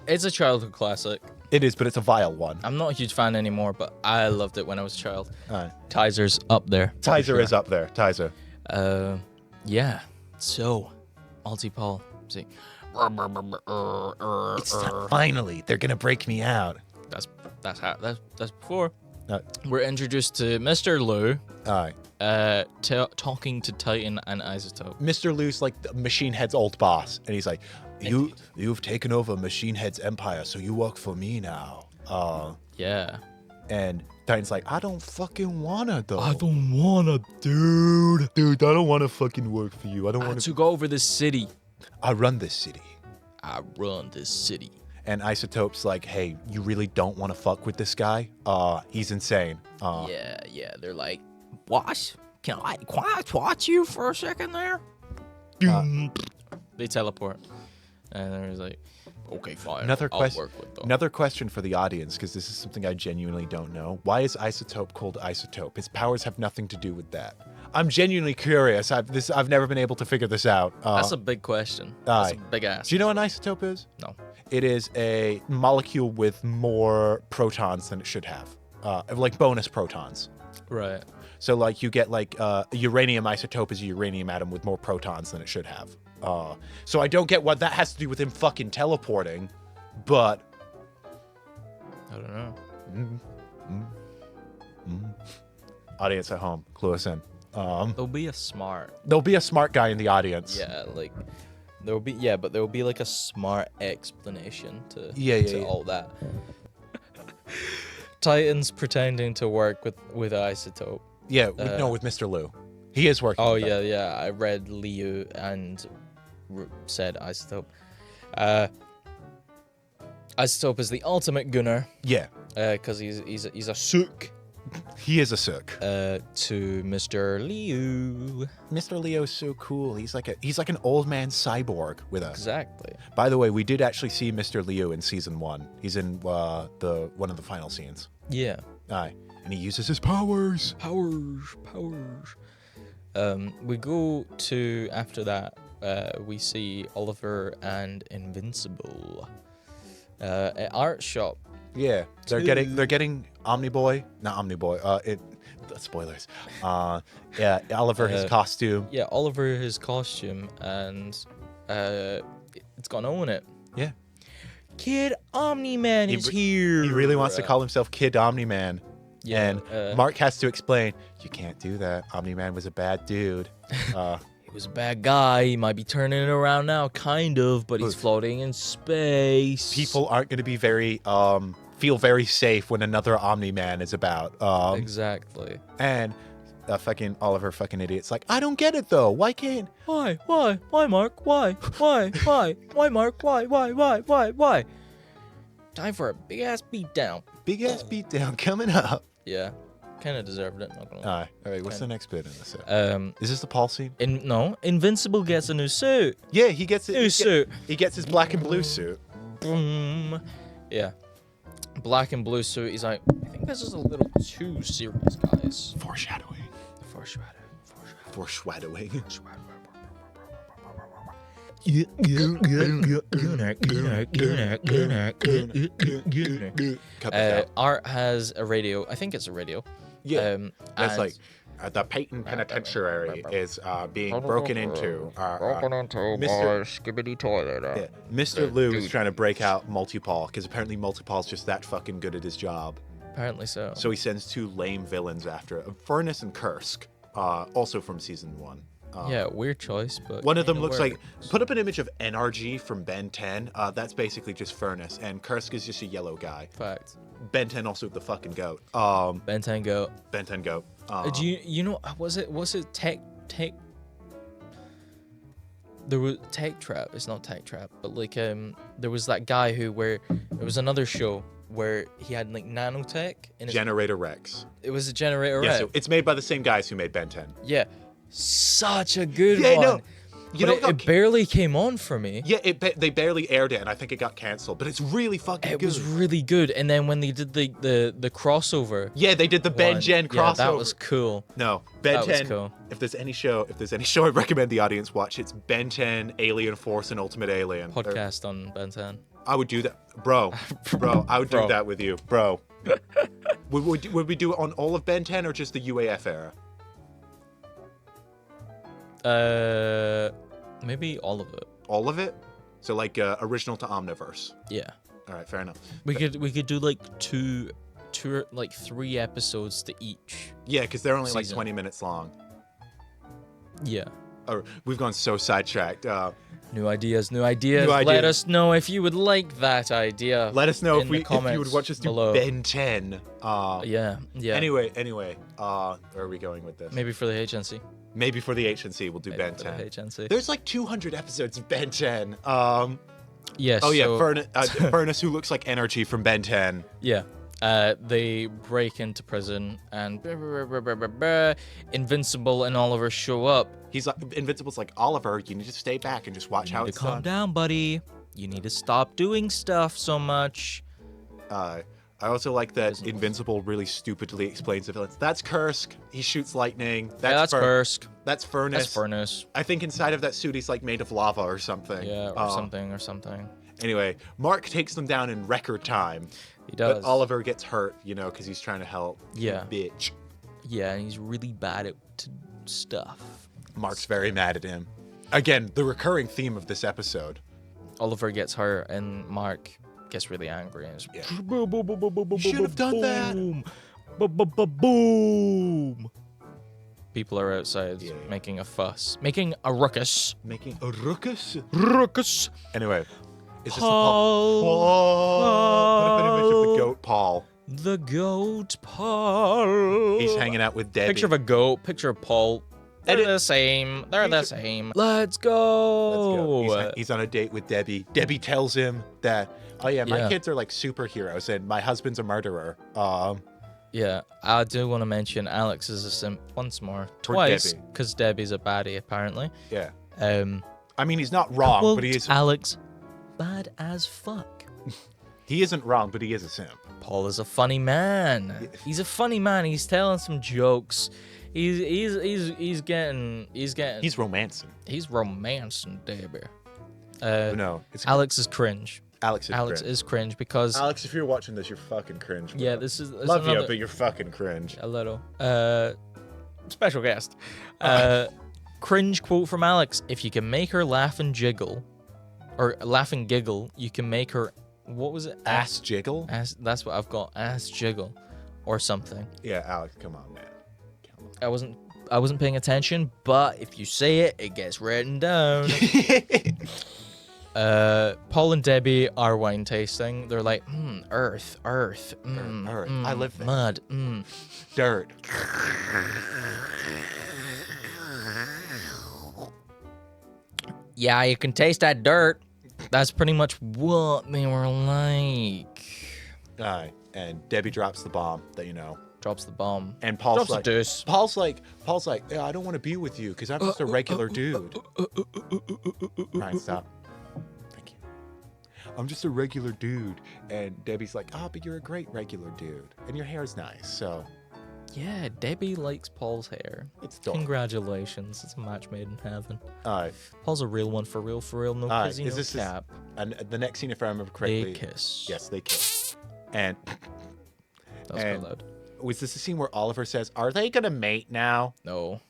Speaker 1: It's a childhood classic.
Speaker 2: It is, but it's a vile one.
Speaker 1: I'm not a huge fan anymore, but I loved it when I was a child.
Speaker 2: Aye.
Speaker 1: Tiser's up there.
Speaker 2: Tizer is up there. Tizer.
Speaker 1: Yeah. So, Multi-Paul. See.
Speaker 2: Finally, they're gonna break me out.
Speaker 1: That's before.
Speaker 2: No.
Speaker 1: We're introduced to Mr. Lou.
Speaker 2: Aye.
Speaker 1: Talking to Titan and Isotope.
Speaker 2: Mr. Lou's like the Machine Head's old boss, and he's like, "You've taken over Machine Head's empire, so you work for me now."
Speaker 1: Yeah.
Speaker 2: And Titan's like, "I don't fucking wanna though.
Speaker 1: I don't wanna,
Speaker 2: dude. I don't wanna fucking work for you. I don't wanna.
Speaker 1: I took over the city.
Speaker 2: I run this city." And Isotope's like, "Hey, you really don't want to fuck with this guy? He's insane."
Speaker 1: Yeah. They're like, "What? Can I watch you for a second there?" They teleport, and they're like, "Okay, fine.
Speaker 2: Another
Speaker 1: I'll work with them."
Speaker 2: Another question for the audience, because this is something I genuinely don't know. Why is Isotope called Isotope? His powers have nothing to do with that. I'm genuinely curious. I've never been able to figure this out.
Speaker 1: That's a big question. That's a big ass.
Speaker 2: Do you know what an isotope is?
Speaker 1: No.
Speaker 2: It is a molecule with more protons than it should have, like bonus protons.
Speaker 1: Right.
Speaker 2: So like you get like a uranium isotope is a uranium atom with more protons than it should have. So I don't get what that has to do with him fucking teleporting, but
Speaker 1: I don't know.
Speaker 2: Audience at home, clue us in.
Speaker 1: There'll be a smart
Speaker 2: guy in the audience.
Speaker 1: Yeah, like but there will be like a smart explanation to all that. Titan's pretending to work with Isotope.
Speaker 2: Yeah, with Mr. Lou. He is working.
Speaker 1: Oh
Speaker 2: with them.
Speaker 1: yeah. I read Liu and said Isotope. Isotope is the ultimate gunner.
Speaker 2: Yeah.
Speaker 1: Because he's a sook.
Speaker 2: He is a sook.
Speaker 1: To Mr. Liu.
Speaker 2: Mr. Leo's so cool. He's like an old man cyborg with us.
Speaker 1: Exactly.
Speaker 2: By the way, we did actually see Mr. Leo in season 1. He's in one of the final scenes.
Speaker 1: Yeah.
Speaker 2: Aye. And he uses his powers.
Speaker 1: We go to, after that, we see Oliver and Invincible. At art shop.
Speaker 2: Yeah, they're getting Omniboy, not Omniboy. Spoilers. Yeah, Oliver his costume.
Speaker 1: Yeah, Oliver his costume, and it's got an O in it.
Speaker 2: Yeah.
Speaker 1: Kid Omni-Man is here.
Speaker 2: He really wants to call himself Kid Omni-Man. Yeah. And Mark has to explain, you can't do that. Omni-Man was a bad dude.
Speaker 1: He was a bad guy. He might be turning it around now, kind of, but he's floating in space.
Speaker 2: People aren't going to be very feel very safe when another Omni-Man is about.
Speaker 1: Exactly.
Speaker 2: And fucking Oliver fucking idiot's like, I don't get it though. Why can't?
Speaker 1: Why, Mark? Why, Mark? Why? Time for a big ass beatdown.
Speaker 2: Big ass beatdown coming up.
Speaker 1: Yeah, kind of deserved it. Not gonna lie.
Speaker 2: All right. What's the next bit in this?
Speaker 1: Is
Speaker 2: this the Paul scene?
Speaker 1: No, Invincible gets a new suit.
Speaker 2: Yeah, he gets it.
Speaker 1: New suit.
Speaker 2: He gets his black and blue suit.
Speaker 1: Boom. Yeah, black and blue suit. He's like, I think this is a little too serious, guys.
Speaker 2: Foreshadowing.
Speaker 1: Art has a radio. I think it's a radio.
Speaker 2: Yeah, that's
Speaker 1: and
Speaker 2: like the Peyton Penitentiary is being broken into. Mr.
Speaker 1: Skibbity toilet.
Speaker 2: Yeah, Mr. Lou is trying to break out Multipal because apparently Multipal's just that fucking good at his job.
Speaker 1: Apparently so.
Speaker 2: So he sends 2 lame villains after Furnace and Kursk, also from season 1.
Speaker 1: Yeah, weird choice, but
Speaker 2: one of them looks like. Put up an image of NRG from Ben 10. That's basically just Furnace, and Kursk is just a yellow guy.
Speaker 1: Fact.
Speaker 2: Ben 10 also the fucking goat.
Speaker 1: Ben 10 goat.
Speaker 2: Ben 10 goat.
Speaker 1: Do you know? Was it Tech? There was Tech Trap. It's not Tech Trap, but like there was that guy where it was another show where he had like nanotech in his.
Speaker 2: Generator Rex.
Speaker 1: It was a Generator
Speaker 2: Yeah,
Speaker 1: Rex.
Speaker 2: so it's made by the same guys who made Ben 10.
Speaker 1: Yeah. Such a good
Speaker 2: Yeah,
Speaker 1: one.
Speaker 2: no.
Speaker 1: You know, it barely came on for me.
Speaker 2: Yeah, they barely aired it, and I think it got canceled. But it's really fucking good.
Speaker 1: It was really good. And then when they did the crossover.
Speaker 2: Yeah, they did the Ben 10 crossover.
Speaker 1: Yeah, that was cool.
Speaker 2: No, Ben 10.
Speaker 1: That was cool.
Speaker 2: If there's any show I recommend the audience watch, it's Ben 10, Alien Force, and Ultimate Alien.
Speaker 1: Podcast on Ben 10.
Speaker 2: I would do that, bro. I would do that with you, bro. would we do it on all of Ben 10 or just the UAF era?
Speaker 1: Maybe all of it.
Speaker 2: All of it? So like original to Omniverse.
Speaker 1: Yeah.
Speaker 2: All right, fair enough.
Speaker 1: We could do like two like 3 episodes to each.
Speaker 2: Yeah, because they're only like
Speaker 1: season.
Speaker 2: 20 minutes long.
Speaker 1: Yeah.
Speaker 2: Oh, we've gone so sidetracked.
Speaker 1: New ideas. Let us know if you would like that idea.
Speaker 2: Let us know if you
Speaker 1: comments
Speaker 2: would watch us do
Speaker 1: below.
Speaker 2: Ben 10.
Speaker 1: Yeah.
Speaker 2: Anyway, where are we going with this?
Speaker 1: Maybe for the HNC.
Speaker 2: Maybe for the HNC, we'll do
Speaker 1: Maybe
Speaker 2: Ben
Speaker 1: for
Speaker 2: 10.
Speaker 1: the HNC.
Speaker 2: There's like 200 episodes of Ben 10.
Speaker 1: Yes.
Speaker 2: Oh yeah,
Speaker 1: so,
Speaker 2: Furnace, who looks like Energy from Ben 10.
Speaker 1: Yeah. They break into prison and Invincible and Oliver show up.
Speaker 2: He's like, Invincible's like, Oliver, you need to stay back and just watch how it's
Speaker 1: calm down, buddy. You need to stop doing stuff so much.
Speaker 2: I also like that Invincible really stupidly explains the villains. That's Kursk. He shoots lightning.
Speaker 1: That's Kursk.
Speaker 2: That's Furnace.
Speaker 1: That's Furnace.
Speaker 2: I think inside of that suit he's like made of lava or something.
Speaker 1: Yeah, or something.
Speaker 2: Anyway, Mark takes them down in record time.
Speaker 1: He does.
Speaker 2: But Oliver gets hurt, because he's trying to help.
Speaker 1: Yeah.
Speaker 2: Bitch.
Speaker 1: Yeah, and he's really bad at stuff.
Speaker 2: Mark's very mad at him. Again, the recurring theme of this episode.
Speaker 1: Oliver gets hurt and Mark gets really angry and
Speaker 2: you should have done that.
Speaker 1: Boom. People are outside making a fuss, making a ruckus.
Speaker 2: Making a ruckus?
Speaker 1: Ruckus.
Speaker 2: Anyway, is this
Speaker 1: Paul.
Speaker 2: Put up an image of the goat Paul.
Speaker 1: The goat Paul.
Speaker 2: He's hanging out with Debbie.
Speaker 1: Picture of a goat, picture of Paul. They're the same. Let's go.
Speaker 2: He's on a date with Debbie. Debbie tells him that, my kids are like superheroes and my husband's a murderer.
Speaker 1: Yeah, I do want to mention Alex is a simp once more. Twice, because Debbie's a baddie, apparently.
Speaker 2: Yeah. I mean, he's not wrong, but he is...
Speaker 1: Alex, bad as fuck.
Speaker 2: He isn't wrong, but he is a simp.
Speaker 1: Paul is a funny man. He's a funny man. He's telling some jokes. He's
Speaker 2: romancing.
Speaker 1: He's romancing Debbie.
Speaker 2: No,
Speaker 1: Alex is cringe.
Speaker 2: Alex
Speaker 1: is cringe because
Speaker 2: Alex, if you're watching this, you're fucking cringe. Bro.
Speaker 1: Yeah, this is
Speaker 2: love you, but you're fucking cringe.
Speaker 1: A little. Special guest. Cringe quote from Alex: if you can make her laugh and jiggle, or laugh and giggle, you can make her. What was it?
Speaker 2: Ass jiggle.
Speaker 1: That's what I've got. Ass jiggle, or something.
Speaker 2: Yeah, Alex, come on, man.
Speaker 1: I wasn't paying attention, but if you say it, it gets written down. Paul and Debbie are wine tasting. They're like, earth,
Speaker 2: Earth. I live there.
Speaker 1: mud,
Speaker 2: Dirt.
Speaker 1: Yeah, you can taste that dirt. That's pretty much what they were like.
Speaker 2: And Debbie drops the bomb that you know.
Speaker 1: Drops the bomb.
Speaker 2: And Paul's
Speaker 1: Drops the deuce.
Speaker 2: Paul's like, yeah, I don't want to be with you because I'm just a regular dude. Ryan, stop. Thank you. I'm just a regular dude. And Debbie's like, but you're a great regular dude. And your hair's nice, so.
Speaker 1: Yeah, Debbie likes Paul's hair.
Speaker 2: It's dark.
Speaker 1: Congratulations. It's a match made in heaven.
Speaker 2: Alright.
Speaker 1: Paul's a real one for real. No kissy, no cap.
Speaker 2: And the next scene, if I remember correctly.
Speaker 1: They kiss.
Speaker 2: Yes, they kiss. And.
Speaker 1: That was quite loud.
Speaker 2: Was this the scene where Oliver says, "Are they gonna mate now?"
Speaker 1: No,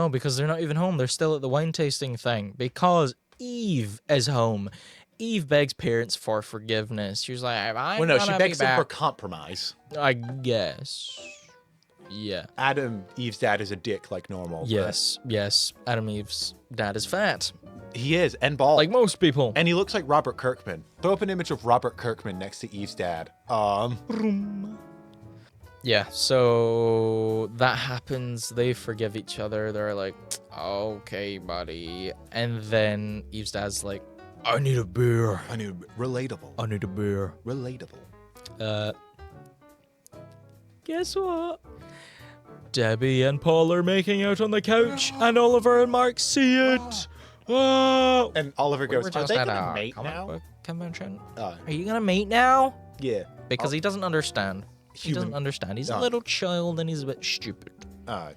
Speaker 1: because they're not even home. They're still at the wine tasting thing. Because Eve is home. Eve begs parents for forgiveness. She's like,
Speaker 2: she begs them for compromise.
Speaker 1: I guess. Yeah.
Speaker 2: Eve's dad is a dick like normal.
Speaker 1: Yes. Adam Eve's dad is fat.
Speaker 2: He is, and bald.
Speaker 1: Like most people.
Speaker 2: And he looks like Robert Kirkman. Throw up an image of Robert Kirkman next to Eve's dad.
Speaker 1: Yeah, so that happens. They forgive each other. They're like, okay, buddy. And then Eve's dad's like, I need a beer.
Speaker 2: Relatable.
Speaker 1: I need a beer.
Speaker 2: Relatable.
Speaker 1: Guess what? Debbie and Paul are making out on the couch, and Oliver and Mark see it. Oh.
Speaker 2: And Oliver goes, are they gonna mate
Speaker 1: comic
Speaker 2: now?
Speaker 1: book convention? Are you gonna mate now?
Speaker 2: Yeah.
Speaker 1: Because he doesn't understand. He doesn't understand. He's a little child and he's a bit stupid.
Speaker 2: But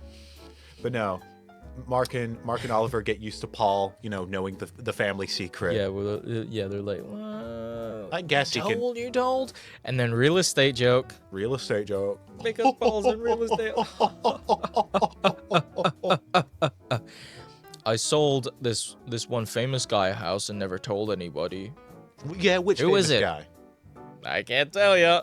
Speaker 2: no, Mark and Oliver get used to Paul, knowing the family secret.
Speaker 1: Yeah, well, they're like, well,
Speaker 2: I guess
Speaker 1: you told. And then real estate joke. Because Paul's in real estate. I sold this one famous guy a house and never told anybody.
Speaker 2: Yeah, which
Speaker 1: Who
Speaker 2: famous
Speaker 1: is it?
Speaker 2: guy?
Speaker 1: I can't tell you.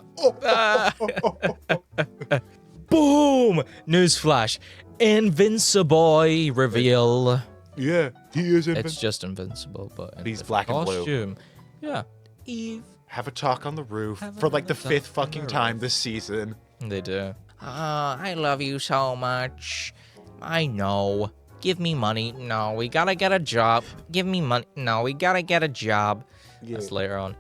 Speaker 1: Boom! Newsflash. Invincible reveal.
Speaker 2: Yeah, he is invincible.
Speaker 1: It's just Invincible, but
Speaker 2: he's black and blue.
Speaker 1: Costume. Yeah. Eve.
Speaker 2: Have a talk on the roof for like the 5th fucking time this season.
Speaker 1: They do. I love you so much. I know. Give me money. No, we gotta get a job. Give me money. No, we gotta get a job.
Speaker 2: Yeah.
Speaker 1: That's later on.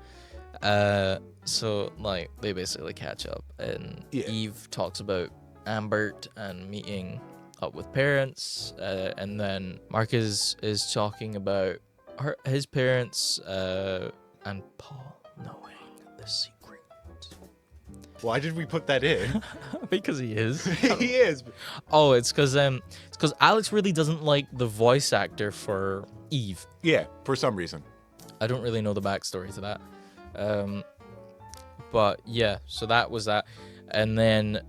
Speaker 1: So, like, they basically catch up, and Eve talks about Ambert and meeting up with parents, and then Mark is talking about his parents, and Paul knowing the secret.
Speaker 2: Why did we put that in?
Speaker 1: Because he is.
Speaker 2: He is.
Speaker 1: Oh, it's because Alex really doesn't like the voice actor for Eve.
Speaker 2: Yeah, for some reason.
Speaker 1: I don't really know the backstory to that. But yeah, so that was that. And then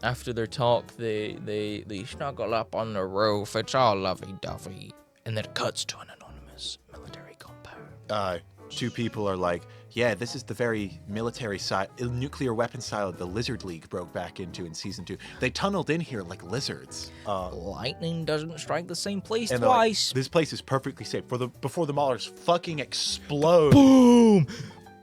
Speaker 1: after their talk, they snuggle up on the roof. It's all lovey-dovey. And then it cuts to an anonymous military compound.
Speaker 2: 2 people are like, yeah, this is the very military side, nuclear weapon silo the Lizard League broke back into in season 2. They tunneled in here like lizards.
Speaker 1: Lightning doesn't strike the same place
Speaker 2: and
Speaker 1: twice.
Speaker 2: Like, this place is perfectly safe before the Maulers fucking explode.
Speaker 1: Boom!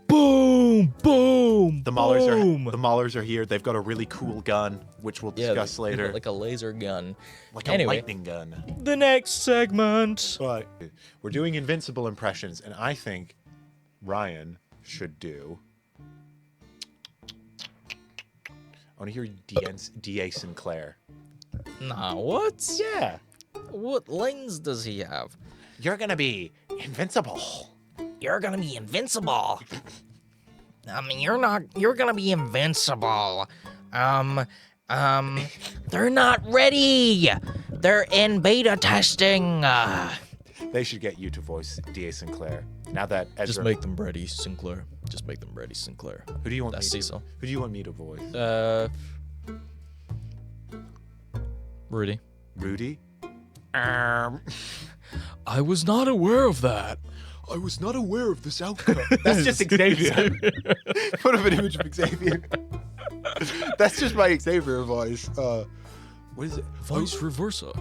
Speaker 1: Boom! Boom!
Speaker 2: The Maulers are here. They've got a really cool gun, which we'll discuss later.
Speaker 1: Like a laser gun.
Speaker 2: Like a lightning gun.
Speaker 1: The next segment.
Speaker 2: But we're doing Invincible impressions, and I think Ryan should do. I want to hear D.A. Sinclair.
Speaker 1: Nah, what?
Speaker 2: Yeah.
Speaker 1: What lines does he have?
Speaker 2: You're gonna be invincible.
Speaker 4: You're gonna be invincible. You're gonna be invincible. They're not ready. They're in beta testing.
Speaker 2: They should get you to voice D.A. Sinclair. Now that Ezra...
Speaker 1: Just make them ready, Sinclair. Just make them ready, Sinclair.
Speaker 2: Who do you want?
Speaker 1: That's Cecil.
Speaker 2: Who do you want me to voice?
Speaker 1: Rudy.
Speaker 2: Rudy?
Speaker 1: I was not aware of that.
Speaker 2: I was not aware of this outcome. That's just Xavier. Put up an image of Xavier. That's just my Xavier voice. What is it?
Speaker 1: Vice versa.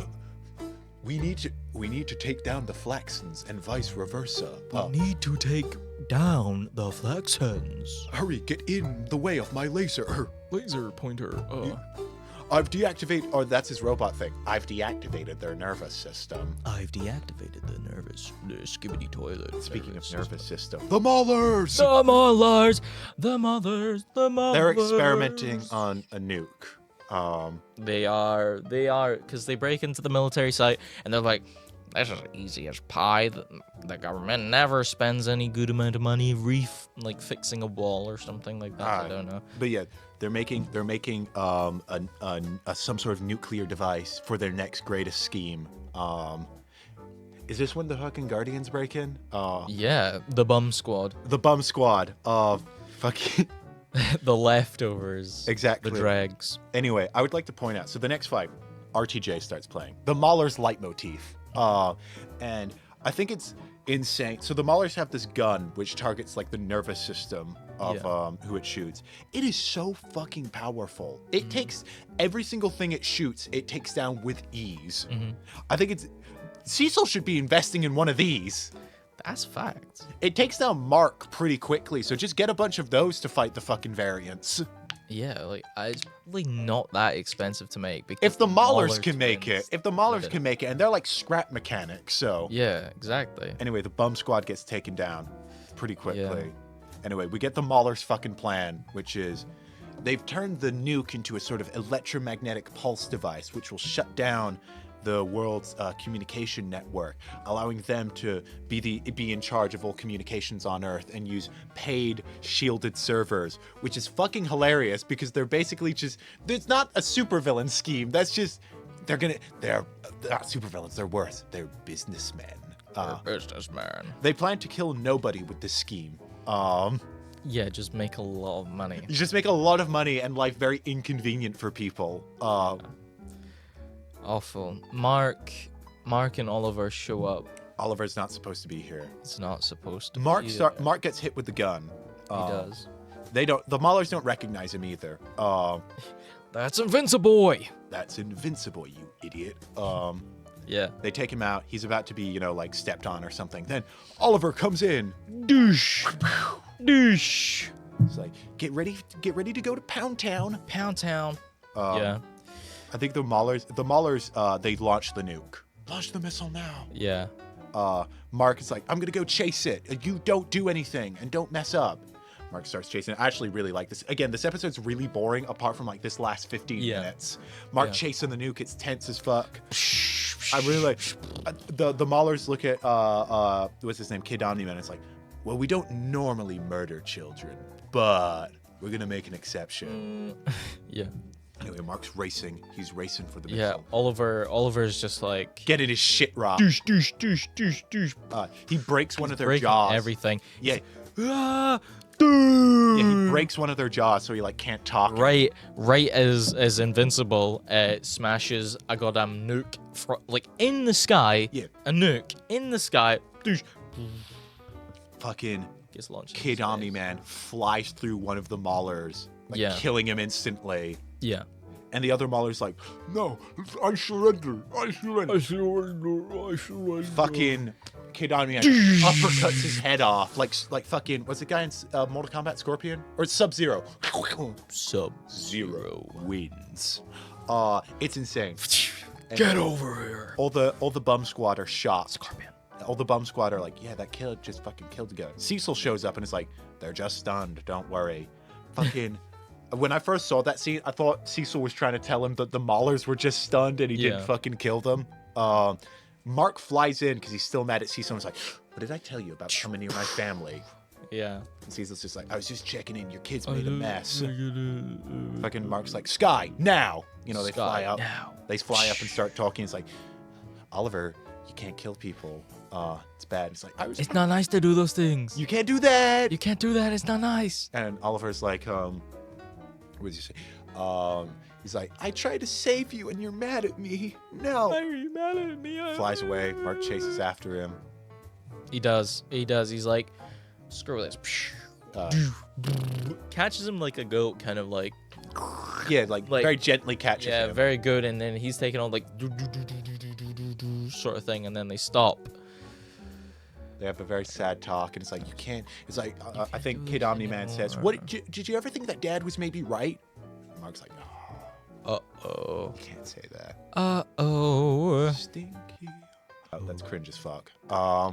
Speaker 2: We need to take down the Flaxens and vice versa.
Speaker 1: need to take down the Flaxens.
Speaker 2: Hurry, get in the way of my laser.
Speaker 1: Laser pointer.
Speaker 2: I've deactivated, or that's his robot thing. I've deactivated their nervous system.
Speaker 1: I've deactivated the skibbity toilet.
Speaker 2: Speaking of nervous system, the Maulers!
Speaker 1: The Maulers! The Mothers! The Mothers!
Speaker 2: They're experimenting on a nuke.
Speaker 1: They are, because they break into the military site and they're like, this is easy as pie. The government never spends any good amount of money fixing a wall or something like that. I don't know.
Speaker 2: But yeah, they're making some sort of nuclear device for their next greatest scheme. Is this when the fucking Guardians break in?
Speaker 1: Yeah, the bum squad.
Speaker 2: The bum squad of fucking
Speaker 1: The leftovers.
Speaker 2: Exactly.
Speaker 1: The dregs.
Speaker 2: Anyway, I would like to point out, so the next fight, RTJ starts playing. The Maulers leitmotif. And I think it's insane. So the Maulers have this gun which targets like the nervous system of who it shoots. It is so fucking powerful. It takes every single thing it shoots, it takes down with ease. I think Cecil should be investing in one of these.
Speaker 1: That's fact.
Speaker 2: It takes down Mark pretty quickly, so just get a bunch of those to fight the fucking variants.
Speaker 1: Yeah, it's really not that expensive to make. Because
Speaker 2: If the Maulers can make it, and they're like scrap mechanics, so.
Speaker 1: Yeah, exactly.
Speaker 2: Anyway, the bum squad gets taken down pretty quickly.
Speaker 1: Yeah.
Speaker 2: Anyway, we get the Maulers' fucking plan, which is they've turned the nuke into a sort of electromagnetic pulse device, which will shut down the world's communication network, allowing them to be in charge of all communications on Earth and use paid shielded servers, which is fucking hilarious because they're basically just, it's not a supervillain scheme. That's just, they're not supervillains, they're worse. They're businessmen.
Speaker 1: Businessman.
Speaker 2: They plan to kill nobody with this scheme.
Speaker 1: Yeah, just make a lot of money.
Speaker 2: You just make a lot of money and life very inconvenient for people.
Speaker 1: Awful. Mark and Oliver show up.
Speaker 2: Oliver's not supposed to be here.
Speaker 1: It's not supposed to
Speaker 2: Mark
Speaker 1: be.
Speaker 2: Mark gets hit with the gun.
Speaker 1: He does.
Speaker 2: The Maulers don't recognize him either.
Speaker 1: That's Invincible.
Speaker 2: That's Invincible, you idiot.
Speaker 1: Yeah.
Speaker 2: They take him out. He's about to be, stepped on or something. Then Oliver comes in. Douche. Douche. It's like, get ready to go to Pound Town.
Speaker 1: Pound Town. Yeah.
Speaker 2: I think the Maulers, they launch the nuke. Launch the missile now.
Speaker 1: Yeah.
Speaker 2: Mark is like, I'm going to go chase it. You don't do anything and don't mess up. Mark starts chasing it. I actually really like this. Again, this episode's really boring apart from this last 15 minutes. Mark chasing the nuke. It's tense as fuck. I really like the Maulers look at what's his name, Kid Omni-Man. It's like, well, we don't normally murder children, but we're gonna make an exception.
Speaker 1: Yeah.
Speaker 2: Anyway, Mark's racing. He's racing for the missile.
Speaker 1: Yeah. Oliver's just like
Speaker 2: Getting his shit rocked.
Speaker 1: douche.
Speaker 2: He breaks one of their
Speaker 1: breaking
Speaker 2: jaws.
Speaker 1: everything.
Speaker 2: Yeah.
Speaker 1: Ah,
Speaker 2: Yeah, he breaks one of their jaws so he can't talk.
Speaker 1: right as Invincible smashes a goddamn nuke in the sky.
Speaker 2: Yeah.
Speaker 1: A nuke in the sky. Douche.
Speaker 2: Fucking
Speaker 1: Gets launched.
Speaker 2: Kid
Speaker 1: into space.
Speaker 2: Omni-Man flies through one of the Maulers,
Speaker 1: Yeah.
Speaker 2: killing him instantly.
Speaker 1: Yeah.
Speaker 2: And the other Mauler's like, no, I surrender. Fucking Kid Omni-Man uppercuts his head off. Like fucking, what's the guy in Mortal Kombat, Scorpion? Or it's Sub-Zero.
Speaker 1: Sub-Zero
Speaker 2: wins. It's insane.
Speaker 1: Get over here.
Speaker 2: All the bum squad are shocked.
Speaker 1: Scorpion.
Speaker 2: All the bum squad are like, yeah, that kid just fucking killed the guy. Cecil shows up and is like, they're just stunned. Don't worry. Fucking. When I first saw that scene, I thought Cecil was trying to tell him that the Maulers were just stunned and he didn't fucking kill them. Mark flies in because he's still mad at Cecil and is like, what did I tell you about coming near my family?
Speaker 1: Yeah.
Speaker 2: And Cecil's just like, I was just checking in. Your kid's made a mess. Fucking Mark's like, Sky, now. They fly up.
Speaker 1: Now.
Speaker 2: They fly up and start talking. It's like, Oliver, you can't kill people. It's bad. It's like,
Speaker 1: It's not nice to do those things.
Speaker 2: You can't do that.
Speaker 1: You can't do that. It's not nice.
Speaker 2: And Oliver's like, what did you say? He's like, I tried to save you and you're mad at me. No.
Speaker 1: Why are you mad at me?
Speaker 2: Flies away. Mark chases after him.
Speaker 1: He does. He's like, screw this. Catches him like a goat, kind of like.
Speaker 2: Yeah, like very gently catches him.
Speaker 1: Yeah, very good. And then he's taking on sort of thing, and then they stop.
Speaker 2: They have a very sad talk, and it's like, you can't. It's like, I think Kid Omni-Man says, "What did you ever think that Dad was maybe right?" And Mark's like, "No,
Speaker 1: Uh-oh.
Speaker 2: you can't say that."
Speaker 1: Uh-oh.
Speaker 2: Stinky. Oh, that's cringe as fuck.
Speaker 1: Yeah.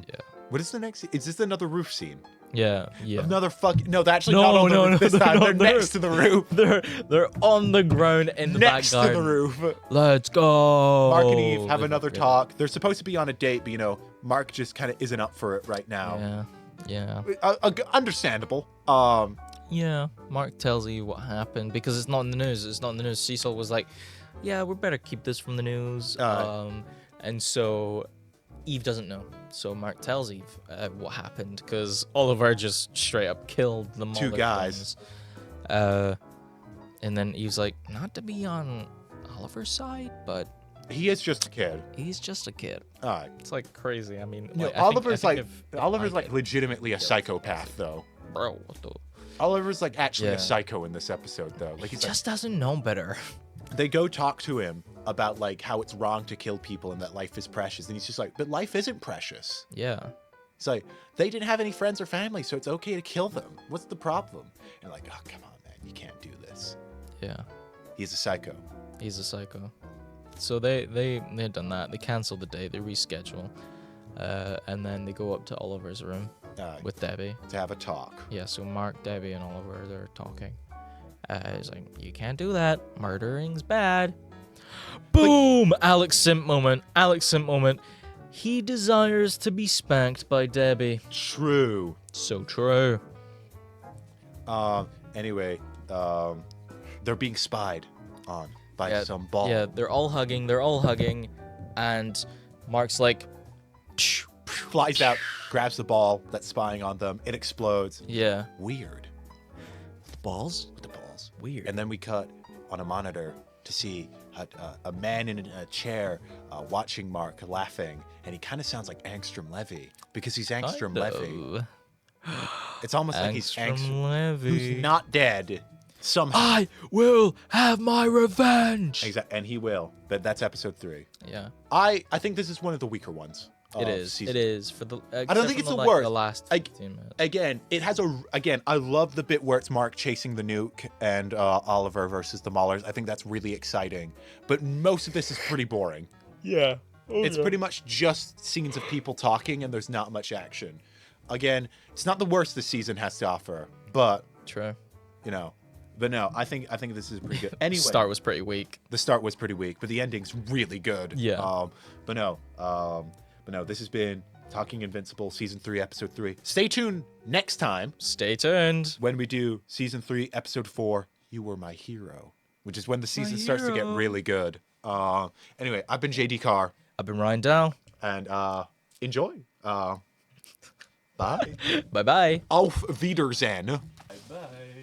Speaker 2: What is the next? Is this another roof scene?
Speaker 1: Yeah.
Speaker 2: Another fuck. No, they're actually
Speaker 1: No,
Speaker 2: not on the
Speaker 1: no,
Speaker 2: roof
Speaker 1: no,
Speaker 2: this
Speaker 1: they're
Speaker 2: time.
Speaker 1: not
Speaker 2: They're
Speaker 1: on the
Speaker 2: next
Speaker 1: roof.
Speaker 2: to the roof.
Speaker 1: They're on the ground in the
Speaker 2: Next
Speaker 1: back
Speaker 2: to the
Speaker 1: garden.
Speaker 2: roof.
Speaker 1: Let's go.
Speaker 2: Mark and Eve have
Speaker 1: They're
Speaker 2: another
Speaker 1: good.
Speaker 2: talk. They're supposed to be on a date, but Mark just kind of isn't up for it right now.
Speaker 1: Yeah.
Speaker 2: Understandable.
Speaker 1: Yeah. Mark tells Eve what happened because it's not in the news. It's not in the news. Cecil was like, "Yeah, we better keep this from the news." And so Eve doesn't know. So Mark tells Eve what happened because Oliver just straight up killed the
Speaker 2: Two
Speaker 1: Muller
Speaker 2: guys.
Speaker 1: twins. And then Eve's like, not to be on Oliver's side, but
Speaker 2: He is just a kid.
Speaker 1: he's just a kid.
Speaker 2: All right.
Speaker 1: It's like crazy. I mean,
Speaker 2: No,
Speaker 1: like, I think
Speaker 2: Oliver's
Speaker 1: I
Speaker 2: like
Speaker 1: get-
Speaker 2: legitimately a psychopath, though.
Speaker 1: bro, what the?
Speaker 2: Oliver's like actually
Speaker 1: Yeah.
Speaker 2: a psycho in this episode, though. Like
Speaker 1: He
Speaker 2: he's like,
Speaker 1: just doesn't know better.
Speaker 2: they go talk to him about like how it's wrong to kill people and that life is precious, and he's just like, but life isn't precious.
Speaker 1: Yeah.
Speaker 2: It's like they didn't have any friends or family, so it's okay to kill them. What's the problem? And like, oh come on, man, you can't do this.
Speaker 1: Yeah.
Speaker 2: He's a psycho.
Speaker 1: He's a psycho. So they had done that. They cancelled the date. They reschedule, and then they go up to Oliver's room with Debbie.
Speaker 2: To have a talk.
Speaker 1: Yeah. So Mark, Debbie, and Oliver, they're talking. He's like, "You can't do that. Murdering's bad." Boom! Alex Simp moment. Alex Simp moment. He desires to be spanked by Debbie.
Speaker 2: True.
Speaker 1: So true.
Speaker 2: Anyway, they're being spied on by some ball.
Speaker 1: Yeah, they're all hugging, and Mark's like, "Psh."
Speaker 2: Flies out, grabs the ball that's spying on them. It explodes.
Speaker 1: Yeah.
Speaker 2: Weird.
Speaker 1: The balls?
Speaker 2: With the balls.
Speaker 1: Weird.
Speaker 2: And then we cut on a monitor to see a man in a chair watching Mark laughing, and he kind of sounds like Angstrom Levy because he's Angstrom Levy. It's almost like he's Angstrom
Speaker 1: Levy.
Speaker 2: who's not dead somehow.
Speaker 1: I will have my revenge.
Speaker 2: Exactly, and he will. But that's episode 3.
Speaker 1: Yeah,
Speaker 2: I think this is one of the weaker ones.
Speaker 1: it is. It is for the.
Speaker 2: I don't think it's the worst.
Speaker 1: The last
Speaker 2: I-
Speaker 1: 15 minutes.
Speaker 2: Again, it has I love the bit where it's Mark chasing the nuke and Oliver versus the Maulers. I think that's really exciting. But most of this is pretty boring.
Speaker 1: Yeah.
Speaker 2: It's pretty much just scenes of people talking and there's not much action. Again, it's not the worst this season has to offer, but
Speaker 1: True.
Speaker 2: but no, I think this is pretty good. Anyway,
Speaker 1: Start was pretty weak.
Speaker 2: the start was pretty weak, but the ending's really good.
Speaker 1: Yeah.
Speaker 2: But no, this has been Talking Invincible season 3 episode 3. Stay tuned next time
Speaker 1: Stay tuned.
Speaker 2: when we do season 3 episode 4, You Were My Hero, which is when the season starts to get
Speaker 1: hero.
Speaker 2: really good. Anyway, I've been JD Carr,
Speaker 1: I've been Ryan Dow.
Speaker 2: and enjoy. Bye.
Speaker 1: Bye bye.
Speaker 2: Auf Wiedersehen.
Speaker 1: Bye.